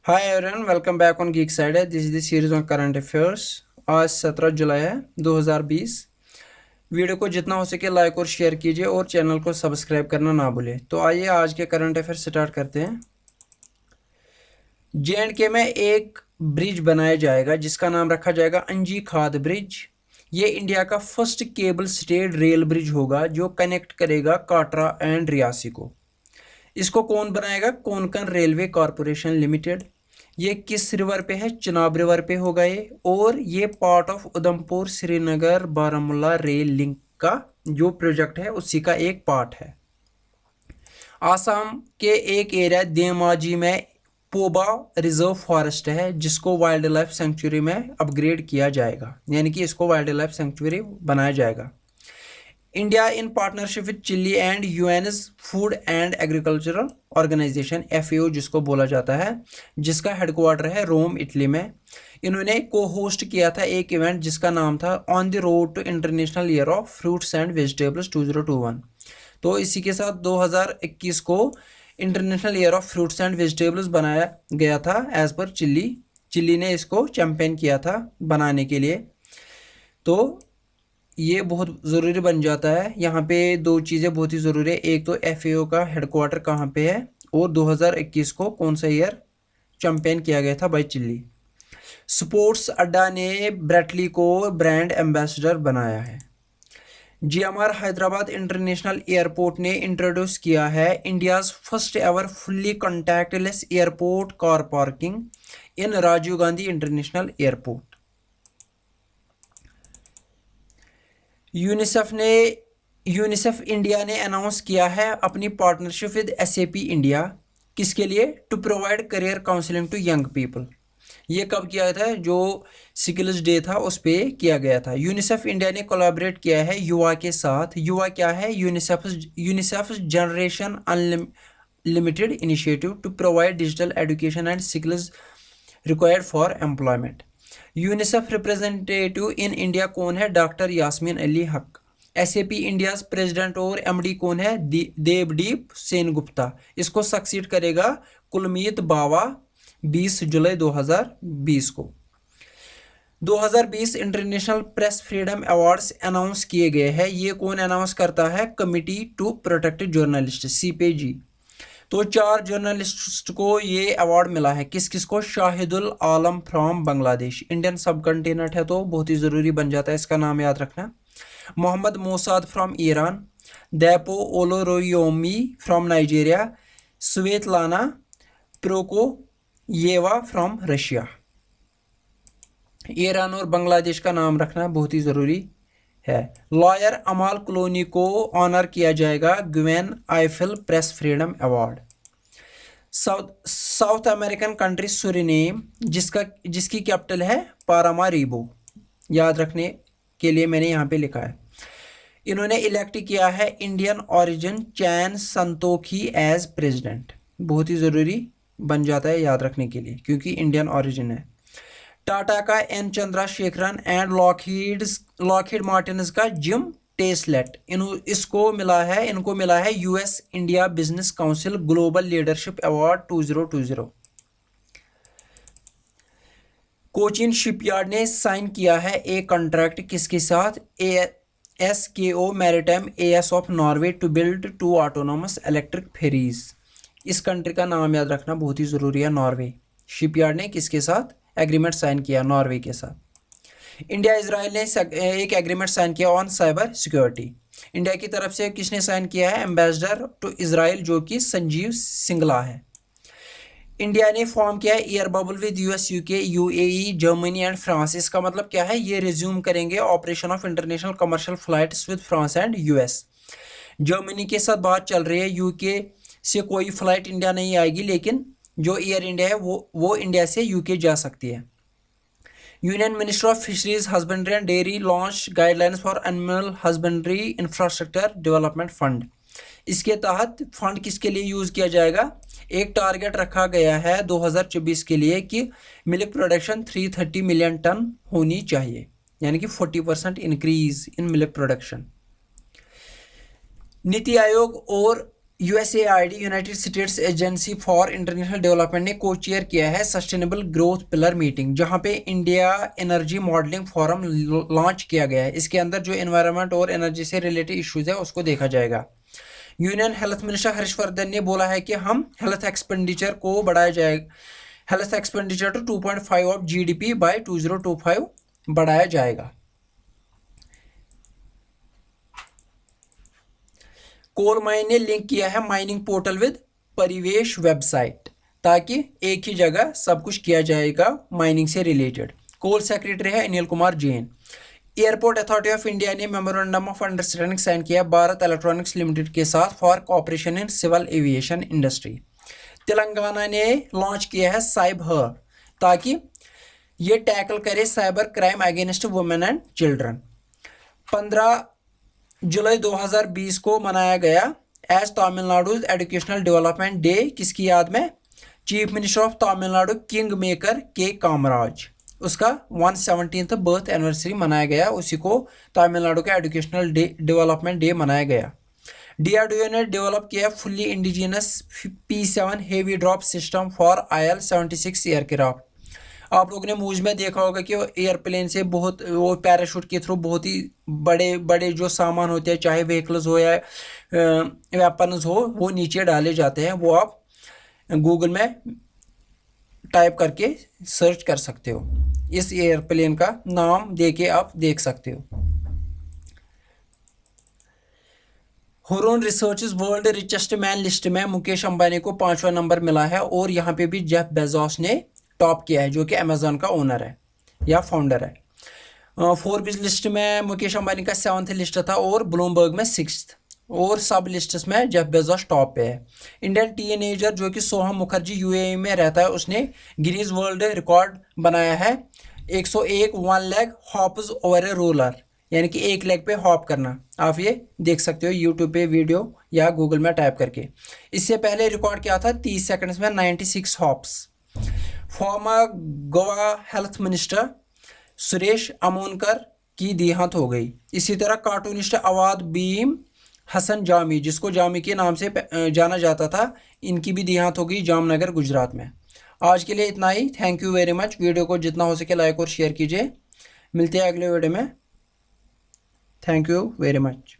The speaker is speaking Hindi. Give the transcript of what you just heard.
Hi everyone, welcome back on geek side है। This is the series on current affairs. आज 17 जुलाई है 2020। वीडियो को जितना हो सके लाइक और शेयर कीजिए और चैनल को सब्सक्राइब करना ना भूलें। तो आइए आज के करंट अफेयर स्टार्ट करते हैं। JNK में एक ब्रिज बनाया जाएगा जिसका नाम रखा जाएगा अंजी खाद ब्रिज। ये इंडिया का first cable stayed rail bridge होगा जो कनेक्ट करेगा काटरा एंड रियासी को। इसको कौन बनाएगा? Konkan railway corporation limited. ये किस रिवर पे है? चिनाब रिवर पे होगा ये, और ये part of Udhampur Srinagar Baramulla rail link का जो प्रोजेक्ट है उसी का एक पार्ट है। आसाम के एक एरिया धेमाजी में पोबा रिजर्व फॉरेस्ट है जिसको वाइल्ड लाइफ सेंचुरी में अपग्रेड किया जाएगा, यानी कि इसको वाइल्ड लाइफ सेंचुरी बनाया जाएगा। India in partnership with Chile and UN's food and agricultural organization FAO जिसको बोला जाता है, जिसका हेडक्वार्टर है रोम इटली में। इन्होंने को होस्ट किया था एक इवेंट जिसका नाम था on the road to international year of fruits and vegetables 2021। तो इसी के साथ 2021 को international year of fruits and vegetables बनाया गया था एज पर चिली ने इसको चैंपियन किया था बनाने के लिए। तो ये बहुत ज़रूरी बन जाता है। यहाँ पे दो चीज़ें बहुत ही ज़रूरी है, एक तो FAO का हेडक्वार्टर कहाँ पे है और 2021 को कौन सा ईयर चैंपियन किया गया था बाय चिल्ली। स्पोर्ट्स अड्डा ने ब्रेटली को ब्रांड एम्बेसडर बनाया है। GMR हैदराबाद इंटरनेशनल एयरपोर्ट ने इंट्रोड्यूस किया है India's first ever fully contactless airport car parking in Rajiv Gandhi international airport. UNICEF India ने अनाउंस किया है अपनी पार्टनरशिप विद SAP इंडिया। किसके लिए? To provide career counselling to young people. ये कब किया था? जो स्किल्स डे था उस पर किया गया था। यूनिसेफ इंडिया ने कोलैबोरेट किया है युवा के साथ। युवा क्या है? UNICEF generation unlimited initiative to provide digital education and skills required for employment. UNICEF representative in India कौन है? Doctor Yasmin Ali Haque. SAP India president और MD कौन है? देवदीप सेनगुप्ता। इसको सक्सीड करेगा कुलमीत बावा 20 जुलाई 2020 को। 2020 international press freedom awards announce किए गए हैं। ये कौन अनाउंस करता है? Committee to protect journalist CPG। तो 4 जर्नलिस्ट को ये अवार्ड मिला है। किस किस को? शाहिदुल आलम फ्रॉम बांग्लादेश, इंडियन सब कंटिनेंट है तो बहुत ही ज़रूरी बन जाता है, इसका नाम याद रखना। Mohammad Mosaad from Iran, Dapo Oloroyomi from Nigeria, Svetlana Prokopyeva from Russia. Iran और बांग्लादेश का नाम रखना बहुत ही ज़रूरी है। लॉयर अमाल क्लोनी को ऑनर किया जाएगा Gwen Ifill press freedom award. South American country Suriname जिसकी कैपिटल है पारामारीबो, याद रखने के लिए मैंने यहाँ पे लिखा है। इन्होंने इलेक्ट किया है इंडियन ओरिजिन चैन संतोखी एज प्रेसिडेंट। बहुत ही ज़रूरी बन जाता है याद रखने के लिए क्योंकि इंडियन ओरिजिन है। टाटा का N Chandrasekaran and Lockheed Martin's का जिम टेस्लेट इनको मिला है US India business council global leadership award 2020। Cochin shipyard ने साइन किया है एक कॉन्ट्रैक्ट किसके साथ? SKO maritime AS of Norway to build 2 autonomous electric ferries. इस कंट्री का नाम याद रखना बहुत ही ज़रूरी है, नॉर्वे। शिपयार्ड ने किसके साथ एग्रीमेंट साइन किया? नॉर्वे के साथ। इंडिया इजराइल ने एक एग्रीमेंट साइन किया ऑन साइबर सिक्योरिटी। इंडिया की तरफ से किसने साइन किया है? एम्बेसडर टू इजराइल जो कि संजीव सिंगला है। इंडिया ने फॉर्म किया है air bubble with US UK UAE Germany and France. इसका मतलब क्या है? ये रिज्यूम करेंगे operation of international commercial flights with France and US। Germany के साथ बात चल रही है, UK से कोई फ्लाइट इंडिया नहीं आएगी, लेकिन जो एयर इंडिया है वो इंडिया से UK जा सकती है। Union minister of fisheries husbandry and dairy launch guidelines for animal husbandry infrastructure development fund. इसके तहत फंड किसके लिए यूज़ किया जाएगा? एक टारगेट रखा गया है 2024 के लिए कि मिल्क प्रोडक्शन 330 मिलियन टन होनी चाहिए, यानी कि 40% increase in milk production. NITI Aayog और USAID United states agency for international development ने को चेयर किया है सस्टेनेबल ग्रोथ पिलर मीटिंग, जहां पे India energy modelling forum launch किया गया है। इसके अंदर जो एनवायरनमेंट और एनर्जी से रिलेटेड इश्यूज है उसको देखा जाएगा। यूनियन हेल्थ मिनिस्टर हर्षवर्धन ने बोला है कि हम हेल्थ एक्सपेंडिचर को बढ़ाया जाएगा, health expenditure to 2.5 of GDP by 2025 बढ़ाया जाएगा। कोल माइन ने लिंक किया है mining portal with Parivesh website, ताकि एक ही जगह सब कुछ किया जाएगा माइनिंग से रिलेटेड। कोल सेक्रेटरी है Anil Kumar Jain. Airport authority of India ने मेमोरेंडम ऑफ अंडरस्टैंडिंग साइन किया भारत इलेक्ट्रॉनिक्स लिमिटेड के साथ for cooperation in civil aviation industry. Telangana ने लॉन्च किया है साइबर, ताकि ये टैकल करे cyber crime against women and children. 15 जुलाई 2020 को मनाया गया as Tamil Nadu educational development day, किसकी याद में? Chief minister of Tamil Nadu king maker K Kamaraj, उसका 117th बर्थ एनिवर्सरी मनाया गया, उसी को तमिलनाडु का एजुकेशनल डेवलपमेंट डे मनाया गया। DRDO ने डेवलप किया fully indigenous P7 heavy drop system for IL-76 aircraft. आप लोगों ने मूवीज में देखा होगा कि वो एयरप्लेन से बहुत, वो पैराशूट के थ्रू बहुत ही बड़े बड़े जो सामान होते हैं, चाहे व्हीकल्स हो या वेपन्स हो, वो नीचे डाले जाते हैं। वो आप गूगल में टाइप करके सर्च कर सकते हो, इस एयरप्लेन का नाम दे के आप देख सकते हो। Hurun researches world richest man list में मुकेश अंबानी को 5वां नंबर मिला है, और यहाँ पे भी जेफ बेजोस ने टॉप किया है, जो कि अमेजोन का ओनर है या फाउंडर है। फोर्ब्स लिस्ट में मुकेश अंबानी का 7th लिस्ट था, और ब्लूमबर्ग में 6th, और सब लिस्ट्स में जेफ बेजोस टॉप पे है। इंडियन टीनेजर जो कि सोहम मुखर्जी UAE में रहता है, उसने गिनीज वर्ल्ड रिकॉर्ड बनाया है 101 1 leg hops over a roller, यानी कि एक लेग पे हॉप करना। आप ये देख सकते हो यूट्यूब पे वीडियो या गूगल में टाइप करके। इससे पहले रिकॉर्ड किया था 30 सेकंड्स में 96 hops. Farmer Goa health minister Suresh Amonkar की देहांत हो गई। इसी तरह कार्टूनिस्ट अवाद बीम हसन जामी, जिसको जामी के नाम से जाना जाता था, इनकी भी देहांत हो गई जामनगर गुजरात में। आज के लिए इतना ही। Thank you very much. Video को जितना हो सके लाइक और शेयर कीजिए। मिलते हैं अगले वीडियो में। Thank you very much.